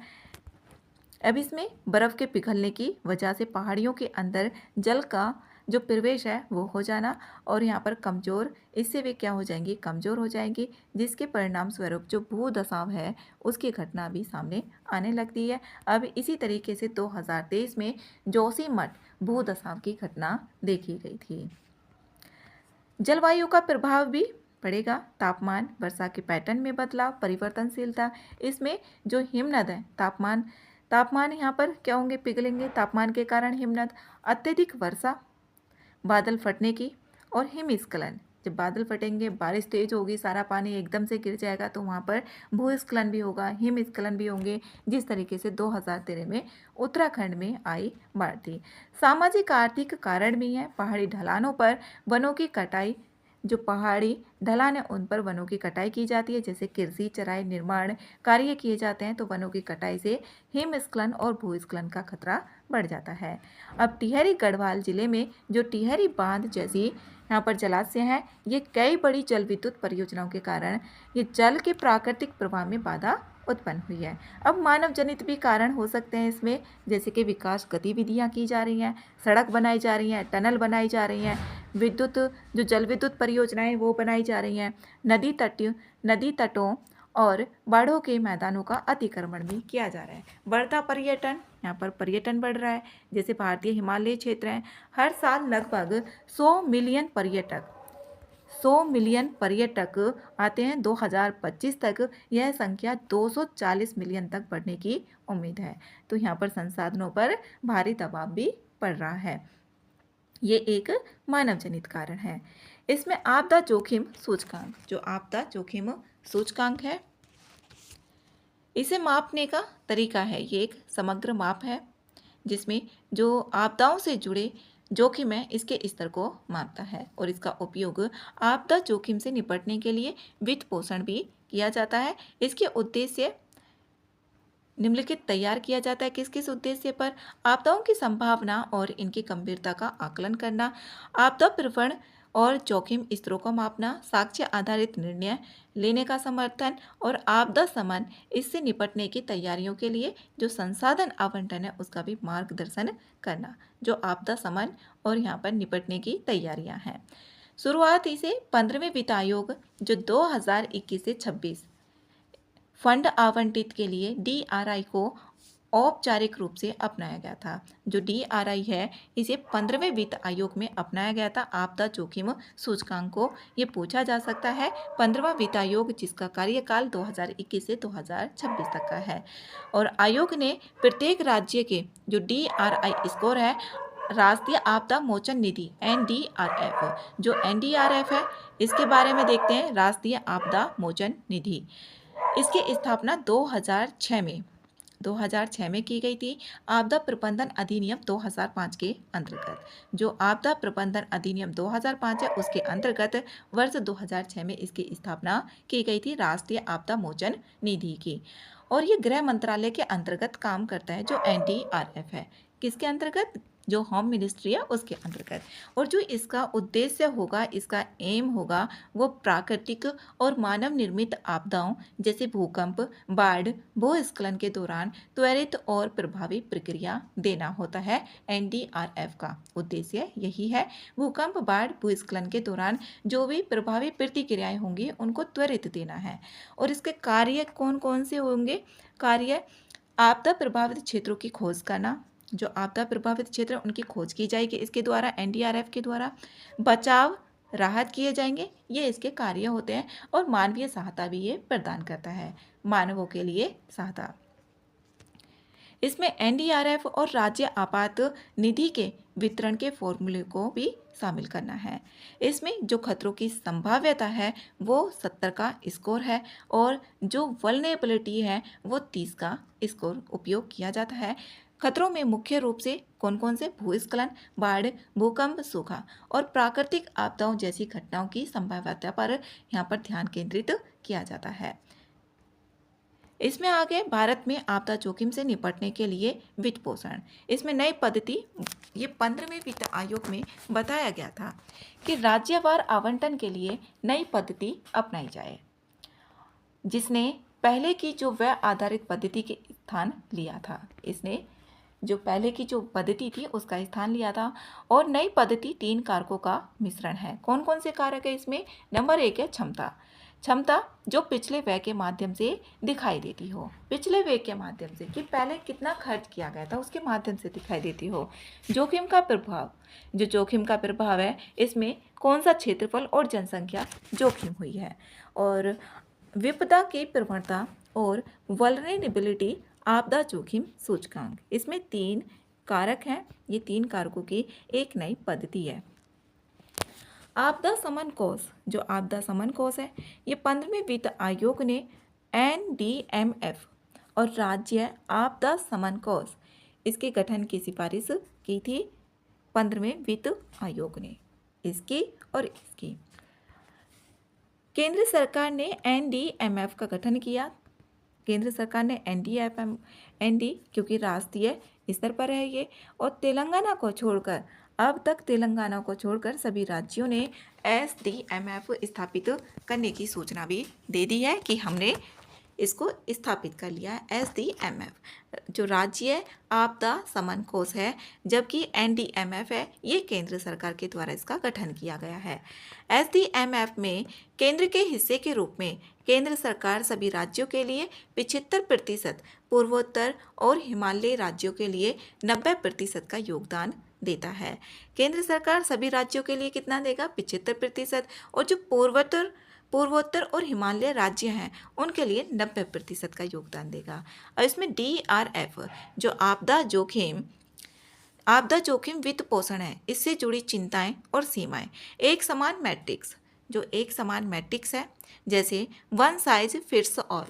S1: अब इसमें बर्फ़ के पिघलने की वजह से पहाड़ियों के अंदर जल का जो प्रवेश है वो हो जाना और यहाँ पर कमज़ोर, इससे वे क्या हो जाएंगी? कमज़ोर हो जाएंगी, जिसके परिणाम स्वरूप जो भूदसाव है उसकी घटना भी सामने आने लगती है। अब इसी तरीके से 2023 में जोशीमठ भूदसाव की घटना देखी गई थी। जलवायु का प्रभाव भी पड़ेगा। तापमान, वर्षा के पैटर्न में बदलाव, परिवर्तनशीलता। इसमें जो हिमनद है, तापमान यहाँ पर क्या होंगे? पिघलेंगे तापमान के कारण हिमनद। अत्यधिक वर्षा, बादल फटने की और हिमस्खलन। जब बादल फटेंगे, बारिश तेज होगी, सारा पानी एकदम से गिर जाएगा तो वहाँ पर भूस्खलन भी होगा, हिमस्खलन भी होंगे, जिस तरीके से 2013 में उत्तराखंड में आई बाढ़ थी। सामाजिक आर्थिक कारण भी हैं। पहाड़ी ढलानों पर वनों की कटाई, जो पहाड़ी ढलान है उन पर वनों की कटाई की जाती है, जैसे कृषि, चराई, निर्माण कार्य किए जाते हैं तो वनों की कटाई से हिमस्खलन और भूस्खलन का खतरा बढ़ जाता है। अब टिहरी गढ़वाल जिले में जो टिहरी बांध जैसी यहाँ पर जलाशय हैं, ये कई बड़ी जल विद्युत परियोजनाओं के कारण ये जल के प्राकृतिक प्रवाह में बाधा उत्पन्न हुई है। अब मानव जनित भी कारण हो सकते हैं इसमें, जैसे कि विकास गतिविधियां की जा रही हैं, सड़क बनाई जा रही हैं, टनल बनाई जा रही हैं, विद्युत जो जल विद्युत परियोजनाएं वो बनाई जा रही हैं, नदी तटों और बाढ़ों के मैदानों का अतिक्रमण भी किया जा रहा है। बढ़ता पर्यटन, यहाँ पर पर्यटन बढ़ रहा है। जैसे भारतीय हिमालय क्षेत्र हैं, हर साल लगभग 100 मिलियन पर्यटक आते हैं। 2025 तक यह संख्या 240 मिलियन तक बढ़ने की उम्मीद है। तो यहाँ पर संसाधनों पर भारी दबाव भी पड़ रहा है। ये एक मानव जनित कारण है। इसमें आपदा जोखिम सूचकांक, जो आपदा जोखिम सूचकांक है, इसे मापने का तरीका है। ये एक समग्र माप है जिसमें जो आपदाओं से जुड़े जोखिम है इसके स्तर को मापता है और इसका उपयोग आपदा जोखिम से निपटने के लिए वित्त पोषण भी किया जाता है। इसके उद्देश्य निम्नलिखित तैयार किया जाता है। किस किस उद्देश्य पर? आपदाओं की संभावना और इनकी गंभीरता का आकलन करना, आपदा प्रवण और जोखिम स्तरों को मापना, साक्ष्य आधारित निर्णय लेने का समर्थन और आपदा शमन, इससे निपटने की तैयारियों के लिए जो संसाधन आवंटन है उसका भी मार्गदर्शन करना। जो आपदा शमन और यहाँ पर निपटने की तैयारियाँ हैं। शुरुआत इसे 15वें वित्त आयोग जो 2021 से 26 फंड आवंटित के लिए DRI को औपचारिक रूप से अपनाया गया था। जो DRI है इसे 15वें वित्त आयोग में अपनाया गया था। आपदा जोखिम सूचकांक को ये पूछा जा सकता है। 15वां वित्त आयोग जिसका कार्यकाल 2021 से 2026 तक का है। और आयोग ने प्रत्येक राज्य के जो DRI स्कोर है, राष्ट्रीय आपदा मोचन निधि NDRF, जो NDRF है इसके बारे में देखते हैं। राष्ट्रीय आपदा मोचन निधि, इसकी स्थापना 2006 में की गई थी। आपदा प्रबंधन अधिनियम 2005 के अंतर्गत, जो आपदा प्रबंधन अधिनियम 2005 है उसके अंतर्गत वर्ष 2006 में इसकी स्थापना की गई थी, राष्ट्रीय आपदा मोचन निधि की। और ये गृह मंत्रालय के अंतर्गत काम करता है। जो NDRF है किसके अंतर्गत, जो होम मिनिस्ट्री है उसके अंतर्गत। और जो इसका उद्देश्य होगा, इसका एम होगा, वो प्राकृतिक और मानव निर्मित आपदाओं जैसे भूकंप, बाढ़, भूस्खलन के दौरान त्वरित और प्रभावी प्रक्रिया देना होता है। NDRF का उद्देश्य यही है। भूकंप, बाढ़, भूस्खलन के दौरान जो भी प्रभावी प्रतिक्रियाएं होंगी उनको त्वरित देना है। और इसके कार्य कौन कौन से होंगे? कार्य आपदा प्रभावित क्षेत्रों की खोज करना, जो आपदा प्रभावित क्षेत्र उनकी खोज की जाएगी इसके द्वारा, NDRF के द्वारा। बचाव, राहत किए जाएंगे, ये इसके कार्य होते हैं। और मानवीय सहायता भी ये प्रदान करता है, मानवों के लिए सहायता। इसमें NDRF और राज्य आपात निधि के वितरण के फॉर्मूले को भी शामिल करना है। इसमें जो खतरों की संभाव्यता है वो 70 का स्कोर है, और जो वल्नरेबिलिटी है वो 30 का स्कोर उपयोग किया जाता है। खतरों में मुख्य रूप से कौन कौन से? भूस्खलन, बाढ़, भूकंप, सूखा और प्राकृतिक आपदाओं जैसी घटनाओं की संभाव्यता पर यहाँ पर ध्यान केंद्रित किया जाता है। इसमें आगे भारत में आपदा जोखिम से निपटने के लिए वित्त पोषण, इसमें नई पद्धति, ये 15वें वित्त आयोग में बताया गया था कि राज्यवार आवंटन के लिए नई पद्धति अपनाई जाए, जिसने पहले की जो व्यय आधारित पद्धति के स्थान लिया था। इसने जो पहले की जो पद्धति थी उसका स्थान लिया था। और नई पद्धति 3 कारकों का मिश्रण है। कौन कौन से कारक है इसमें? नंबर 1 है क्षमता। क्षमता जो पिछले व्यय के माध्यम से दिखाई देती हो, पिछले व्यय के माध्यम से कि पहले कितना खर्च किया गया था उसके माध्यम से दिखाई देती हो। जोखिम का प्रभाव, जो जोखिम का प्रभाव है इसमें कौन सा क्षेत्रफल और जनसंख्या जोखिम हुई है। और विपदा की प्रवणता और वल्नरेबिलिटी आपदा जोखिम सूचकांक, इसमें 3 कारक हैं। ये 3 कारकों की एक नई पद्धति है। आपदा समन कोष, जो आपदा समन कोष है ये 15वें वित्त आयोग ने NDMF और राज्य आपदा समन कोष इसके गठन की सिफारिश की थी 15वें वित्त आयोग ने, इसकी और इसकी। केंद्र सरकार ने NDMF का गठन किया। केंद्र सरकार ने ND क्योंकि राष्ट्रीय स्तर पर है ये, और तेलंगाना को छोड़कर, अब तक तेलंगाना को छोड़कर सभी राज्यों ने SDMF स्थापित करने की सूचना भी दे दी है कि हमने इसको स्थापित कर लिया है। SDMF जो राज्य आपदा समन कोष है, जबकि NDMF है ये केंद्र सरकार के द्वारा इसका गठन किया गया है। SDMF में केंद्र के हिस्से के रूप में केंद्र सरकार सभी राज्यों के लिए 75%, पूर्वोत्तर और हिमालयी राज्यों के लिए 90% का योगदान देता है। केंद्र सरकार सभी राज्यों के लिए कितना देगा? 75%, और जो पूर्वोत्तर और हिमालय राज्य हैं उनके लिए 90% का योगदान देगा। और इसमें DRF जो आपदा जोखिम वित्त पोषण है, इससे जुड़ी चिंताएं और सीमाएं, एक समान मैट्रिक्स, जो एक समान मैट्रिक्स है, जैसे वन साइज फिट्स ऑल।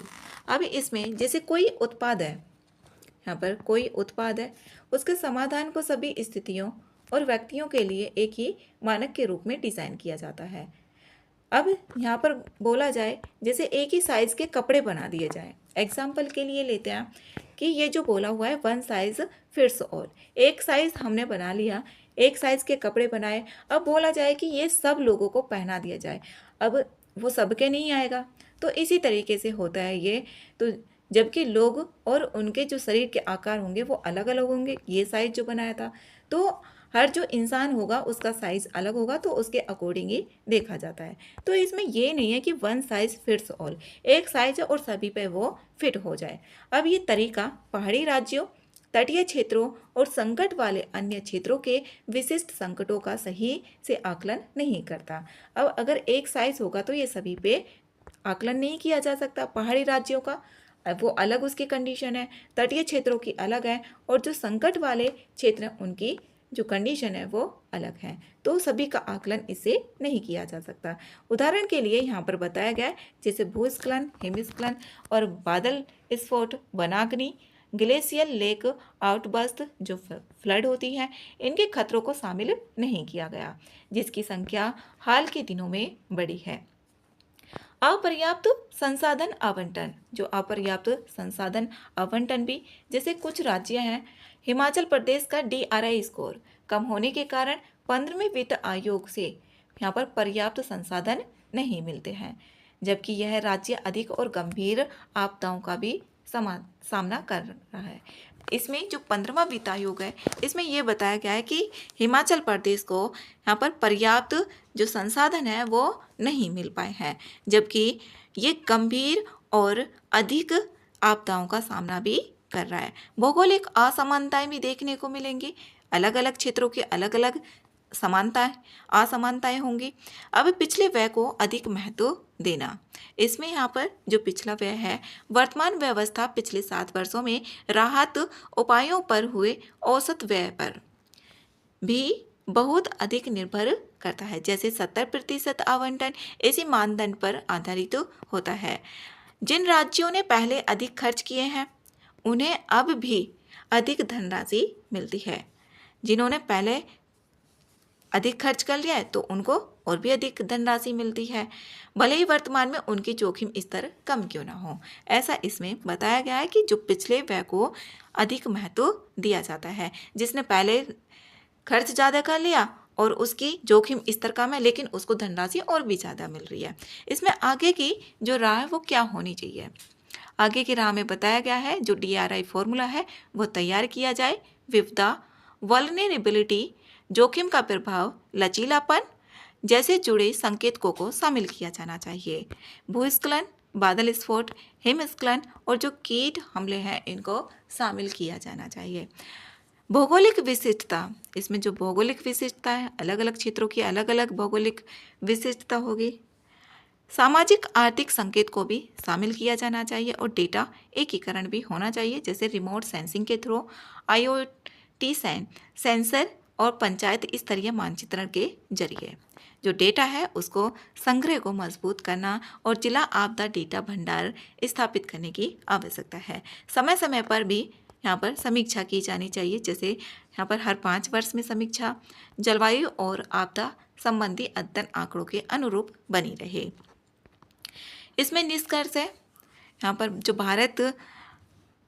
S1: अब इसमें जैसे कोई उत्पाद है, यहाँ पर कोई उत्पाद है, उसके समाधान को सभी स्थितियों और व्यक्तियों के लिए एक ही मानक के रूप में डिज़ाइन किया जाता है। अब यहाँ पर बोला जाए जैसे एक ही साइज़ के कपड़े बना दिए जाए, एग्जाम्पल के लिए लेते हैं कि ये जो बोला हुआ है वन साइज़ फिट्स ऑल, एक साइज़ हमने बना लिया, एक साइज़ के कपड़े बनाए। अब बोला जाए कि ये सब लोगों को पहना दिया जाए, अब वो सबके नहीं आएगा। तो इसी तरीके से होता है ये। तो जबकि लोग और उनके जो शरीर के आकार होंगे वो अलग अलग होंगे। ये साइज जो बनाया था, तो हर जो इंसान होगा उसका साइज अलग होगा, तो उसके अकॉर्डिंग ही देखा जाता है। तो इसमें ये नहीं है कि वन साइज फिट्स ऑल, एक साइज है और सभी पे वो फिट हो जाए। अब ये तरीका पहाड़ी राज्यों, तटीय क्षेत्रों और संकट वाले अन्य क्षेत्रों के विशिष्ट संकटों का सही से आकलन नहीं करता। अब अगर एक साइज होगा तो ये सभी पे आकलन नहीं किया जा सकता। पहाड़ी राज्यों का वो अलग उसकी कंडीशन है, तटीय क्षेत्रों की अलग है, और जो संकट वाले क्षेत्र हैं उनकी जो कंडीशन है वो अलग है, तो सभी का आकलन इससे नहीं किया जा सकता। उदाहरण के लिए यहाँ पर बताया गया है जैसे भूस्खलन, हिमस्खलन और बादल विस्फोट, वनाग्नि, ग्लेशियल लेक आउटबर्स्ट जो फ्लड होती है, इनके खतरों को शामिल नहीं किया गया, जिसकी संख्या हाल के दिनों में बढ़ी है। अपर्याप्त संसाधन आवंटन, जो अपर्याप्त संसाधन आवंटन भी, जैसे कुछ राज्य हैं, हिमाचल प्रदेश का DRI स्कोर कम होने के कारण 15वें वित्त आयोग से यहाँ पर पर्याप्त संसाधन नहीं मिलते हैं, जबकि यह राज्य अधिक और गंभीर आपदाओं का भी सामना कर रहा है। इसमें जो 15वां वित्त आयोग है, इसमें यह बताया गया है कि हिमाचल प्रदेश को यहाँ पर पर्याप्त जो संसाधन है वो नहीं मिल पाए हैं, जबकि ये गंभीर और अधिक आपदाओं का सामना भी कर रहा है। भौगोलिक असमानताएं भी देखने को मिलेंगी, अलग अलग क्षेत्रों के अलग अलग समानताएं असमानताएं होंगी। अब पिछले व्यय को अधिक महत्व देना, इसमें यहाँ पर जो पिछला व्यय है, वर्तमान व्यवस्था पिछले 7 वर्षों में राहत उपायों पर हुए औसत व्यय पर भी बहुत अधिक निर्भर करता है। जैसे 70% आवंटन इसी मानदंड पर आधारित होता है। जिन राज्यों ने पहले अधिक खर्च किए हैं उन्हें अब भी अधिक धनराशि मिलती है, जिन्होंने पहले अधिक खर्च कर लिया है तो उनको और भी अधिक धनराशि मिलती है, भले ही वर्तमान में उनकी जोखिम स्तर कम क्यों ना हो। ऐसा इसमें बताया गया है कि जो पिछले व्यय को अधिक महत्व दिया जाता है, जिसने पहले खर्च ज़्यादा कर लिया और उसकी जोखिम स्तर कम है लेकिन उसको धनराशि और भी ज़्यादा मिल रही है। इसमें आगे की जो राह है वो क्या होनी चाहिए, आगे की राह में बताया गया है जो DRI फॉर्मूला है वो तैयार किया जाए। विविधता, वल्नरेबिलिटी, जोखिम का प्रभाव, लचीलापन जैसे जुड़े संकेतकों को शामिल किया जाना चाहिए। भूस्खलन, बादल विस्फोट, हिमस्खलन और जो कीट हमले हैं इनको शामिल किया जाना चाहिए। भौगोलिक विशिष्टता, इसमें जो भौगोलिक विशिष्टता है, अलग अलग क्षेत्रों की अलग अलग भौगोलिक विशिष्टता होगी। सामाजिक आर्थिक संकेत को भी शामिल किया जाना चाहिए और डेटा एकीकरण भी होना चाहिए, जैसे रिमोट सेंसिंग के थ्रू, IoT सेंसर और पंचायत स्तरीय मानचित्रण के जरिए जो डेटा है उसको संग्रह को मजबूत करना और जिला आपदा डेटा भंडार स्थापित करने की आवश्यकता है। समय समय पर भी यहाँ पर समीक्षा की जानी चाहिए, जैसे यहाँ पर हर 5 वर्ष में समीक्षा जलवायु और आपदा संबंधी अध्ययन आंकड़ों के अनुरूप बनी रहे। इसमें निष्कर्ष है यहाँ पर जो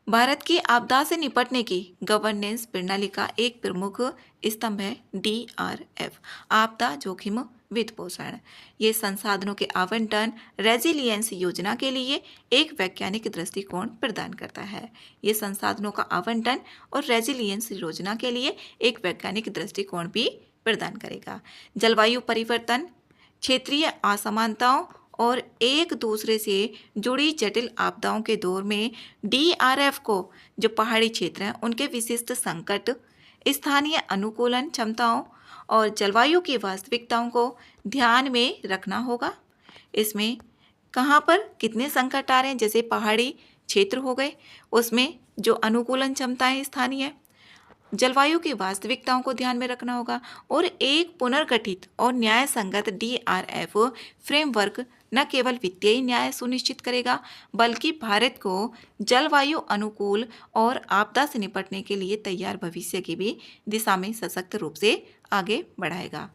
S1: भारत की आपदा से निपटने की गवर्नेंस प्रणाली का एक प्रमुख स्तंभ है DRF, आपदा जोखिम वित्तपोषण। ये संसाधनों के आवंटन, रेजिलियंस योजना के लिए एक वैज्ञानिक दृष्टिकोण प्रदान करता है। ये संसाधनों का आवंटन और रेजिलियंस योजना के लिए एक वैज्ञानिक दृष्टिकोण भी प्रदान करेगा। जलवायु परिवर्तन, क्षेत्रीय असमानताओं और एक दूसरे से जुड़ी जटिल आपदाओं के दौर में DRF को जो पहाड़ी क्षेत्र हैं उनके विशिष्ट संकट, स्थानीय अनुकूलन क्षमताओं और जलवायु की वास्तविकताओं को ध्यान में रखना होगा। इसमें कहाँ पर कितने संकट आ रहे हैं, जैसे पहाड़ी क्षेत्र हो गए, उसमें जो अनुकूलन क्षमताएं स्थानीय, जलवायु की वास्तविकताओं को ध्यान में रखना होगा और एक पुनर्गठित और न्याय संगत DRF फ्रेमवर्क न केवल वित्तीय न्याय सुनिश्चित करेगा बल्कि भारत को जलवायु अनुकूल और आपदा से निपटने के लिए तैयार भविष्य की भी दिशा में सशक्त रूप से आगे बढ़ाएगा।